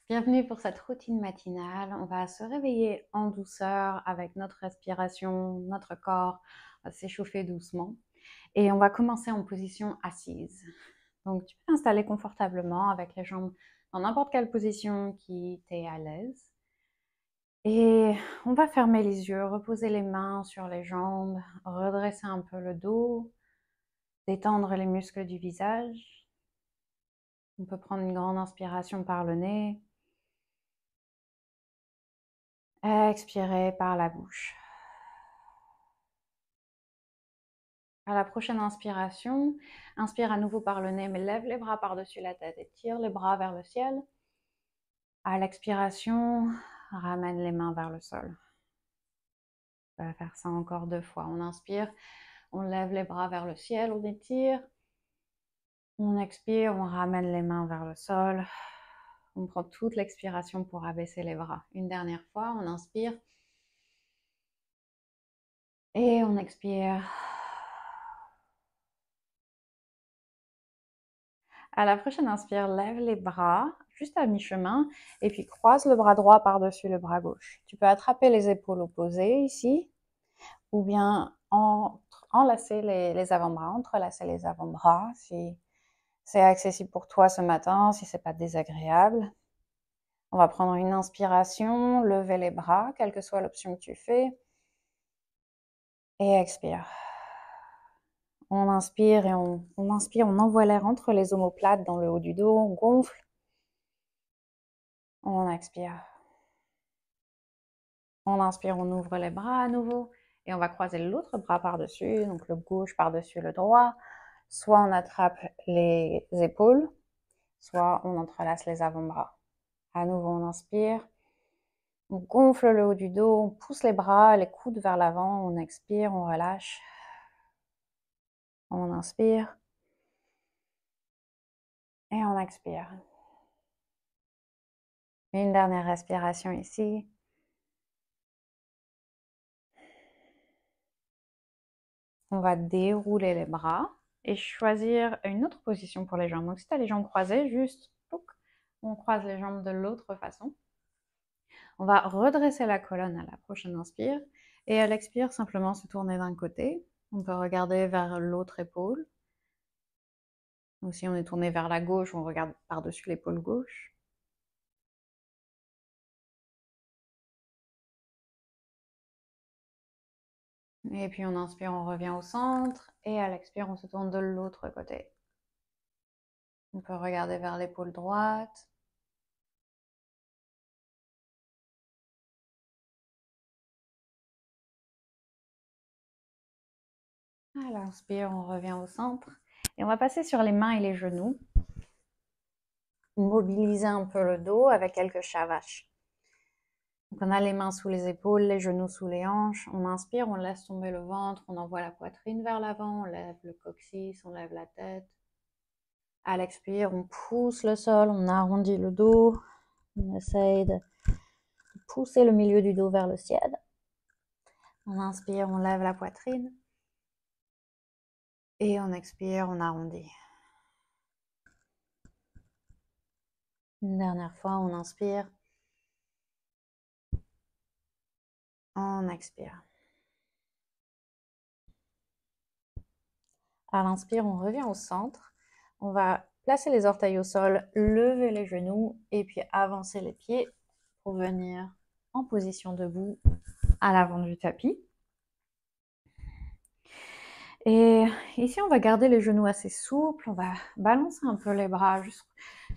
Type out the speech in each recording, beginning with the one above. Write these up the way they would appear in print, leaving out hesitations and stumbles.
Bienvenue pour cette routine matinale. On va se réveiller en douceur avec notre respiration, notre corps va s'échauffer doucement et on va commencer en position assise. Donc tu peux t'installer confortablement avec les jambes dans n'importe quelle position qui t'est à l'aise. Et on va fermer les yeux, reposer les mains sur les jambes, redresser un peu le dos, détendre les muscles du visage. On peut prendre une grande inspiration par le nez. Expirer par la bouche. À la prochaine inspiration, inspire à nouveau par le nez, mais lève les bras par-dessus la tête et tire les bras vers le ciel. À l'expiration, ramène les mains vers le sol. On va faire ça encore 2 fois. On inspire, on lève les bras vers le ciel, on étire. On expire, on ramène les mains vers le sol. On prend toute l'expiration pour abaisser les bras. Une dernière fois, on inspire. Et on expire. À la prochaine inspire, lève les bras juste à mi-chemin et puis croise le bras droit par-dessus le bras gauche. Tu peux attraper les épaules opposées ici ou bien enlacer les avant-bras, entrelacer les avant-bras si c'est accessible pour toi ce matin, si c'est pas désagréable. On va prendre une inspiration, lever les bras, quelle que soit l'option que tu fais, et expire. On inspire et on inspire, on envoie l'air entre les omoplates dans le haut du dos, on gonfle. On expire. On inspire, on ouvre les bras à nouveau et on va croiser l'autre bras par-dessus, donc le gauche par-dessus le droit. Soit on attrape les épaules, soit on entrelace les avant-bras. À nouveau, on inspire. On gonfle le haut du dos, on pousse les bras, les coudes vers l'avant, on expire, on relâche. On inspire. Et on expire. Une dernière respiration ici. On va dérouler les bras et choisir une autre position pour les jambes. Donc si tu as les jambes croisées, juste on croise les jambes de l'autre façon. On va redresser la colonne à la prochaine inspire et à l'expire, simplement se tourner d'un côté. On peut regarder vers l'autre épaule. Donc si on est tourné vers la gauche, on regarde par-dessus l'épaule gauche. Et puis on inspire, on revient au centre et à l'expire, on se tourne de l'autre côté. On peut regarder vers l'épaule droite. À l'inspire, on revient au centre. Et on va passer sur les mains et les genoux. Mobiliser un peu le dos avec quelques shavash. Donc on a les mains sous les épaules, les genoux sous les hanches. On inspire, on laisse tomber le ventre, on envoie la poitrine vers l'avant, on lève le coccyx, on lève la tête. À l'expire, on pousse le sol, on arrondit le dos. On essaye de pousser le milieu du dos vers le ciel. On inspire, on lève la poitrine. Et on expire, on arrondit. Une dernière fois, on inspire. On expire. À l'inspire, on revient au centre. On va placer les orteils au sol, lever les genoux et puis avancer les pieds pour venir en position debout à l'avant du tapis. Et ici, on va garder les genoux assez souples. On va balancer un peu les bras, juste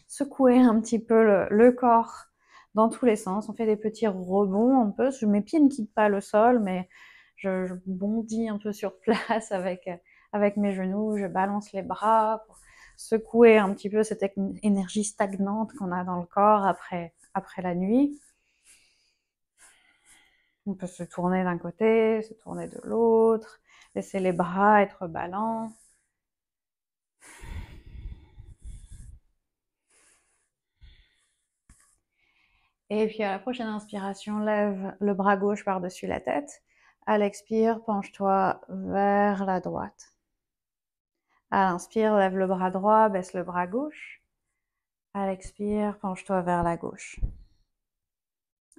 secouer un petit peu le corps dans tous les sens. On fait des petits rebonds un peu. Mes pieds ne quittent pas le sol, mais je bondis un peu sur place avec mes genoux. Je balance les bras pour secouer un petit peu cette énergie stagnante qu'on a dans le corps après la nuit. On peut se tourner d'un côté, se tourner de l'autre, laisser les bras être ballants. Et puis à la prochaine inspiration, lève le bras gauche par-dessus la tête. À l'expire, penche-toi vers la droite. À l'inspire, lève le bras droit, baisse le bras gauche. À l'expire, penche-toi vers la gauche.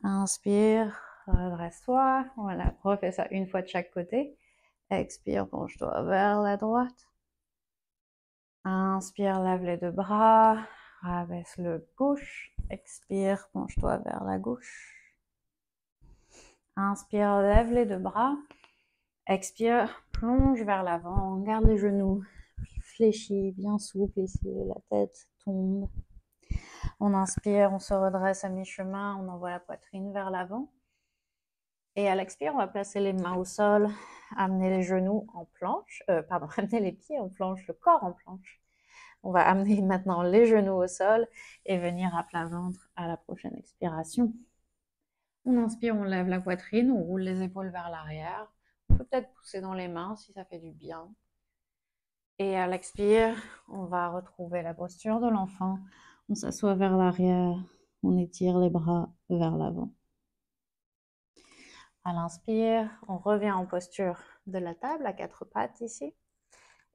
Inspire, redresse-toi. Voilà, refais ça une fois de chaque côté. Expire, penche-toi vers la droite. Inspire, lève les deux bras. Rabaisse le gauche. Expire, penche-toi vers la gauche. Inspire, lève les deux bras. Expire, plonge vers l'avant. Garde les genoux fléchis, bien souples ici. La tête tombe. On inspire, on se redresse à mi-chemin. On envoie la poitrine vers l'avant. Et à l'expire, on va placer les mains au sol, amener les genoux en planche, amener les pieds en planche, le corps en planche. On va amener maintenant les genoux au sol et venir à plat ventre à la prochaine expiration. On inspire, on lève la poitrine, on roule les épaules vers l'arrière. On peut peut-être pousser dans les mains si ça fait du bien. Et à l'expire, on va retrouver la posture de l'enfant. On s'assoit vers l'arrière, on étire les bras vers l'avant. À l'inspire, on revient en posture de la table à quatre pattes ici.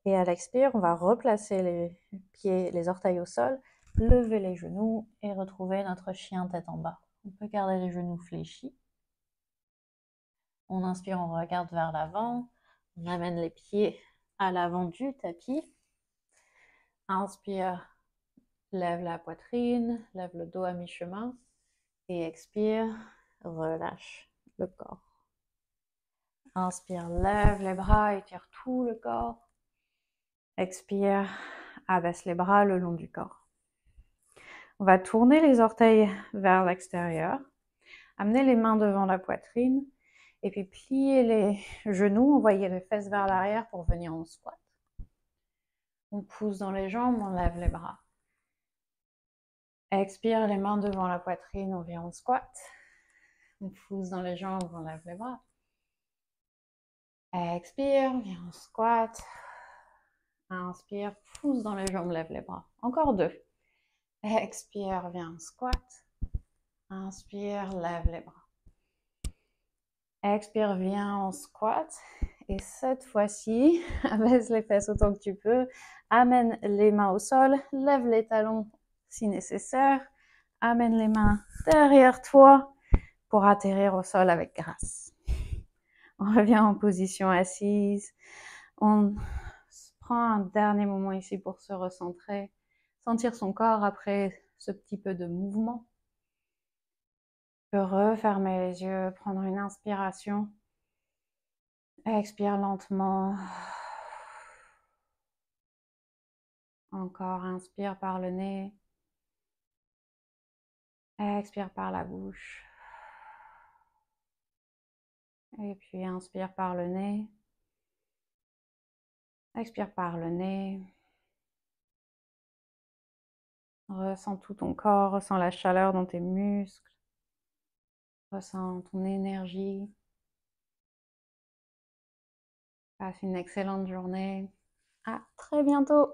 Et à l'expire, on va replacer les pieds, les orteils au sol, lever les genoux et retrouver notre chien tête en bas. On peut garder les genoux fléchis. On inspire, on regarde vers l'avant. On amène les pieds à l'avant du tapis. Inspire, lève la poitrine, lève le dos à mi-chemin. Et expire, relâche le corps. Inspire, lève les bras, étire tout le corps. Expire, abaisse les bras le long du corps. On va tourner les orteils vers l'extérieur, amener les mains devant la poitrine et puis plier les genoux, envoyer les fesses vers l'arrière pour venir en squat. On pousse dans les jambes, on lève les bras. Expire, les mains devant la poitrine, on vient en squat. On pousse dans les jambes, on lève les bras. Expire, viens en squat. Inspire, pousse dans les jambes, lève les bras. Encore deux. Expire, viens en squat. Inspire, lève les bras. Expire, viens en squat. Et cette fois-ci, abaisse les fesses autant que tu peux. Amène les mains au sol. Lève les talons si nécessaire. Amène les mains derrière toi pour atterrir au sol avec grâce. On revient en position assise. On prend un dernier moment ici pour se recentrer. Sentir son corps après ce petit peu de mouvement. Tu peux refermer les yeux, prendre une inspiration. Expire lentement. Encore, inspire par le nez. Expire par la bouche. Et puis inspire par le nez. Expire par le nez. Ressens tout ton corps, ressens la chaleur dans tes muscles. Ressens ton énergie. Passe une excellente journée. À très bientôt.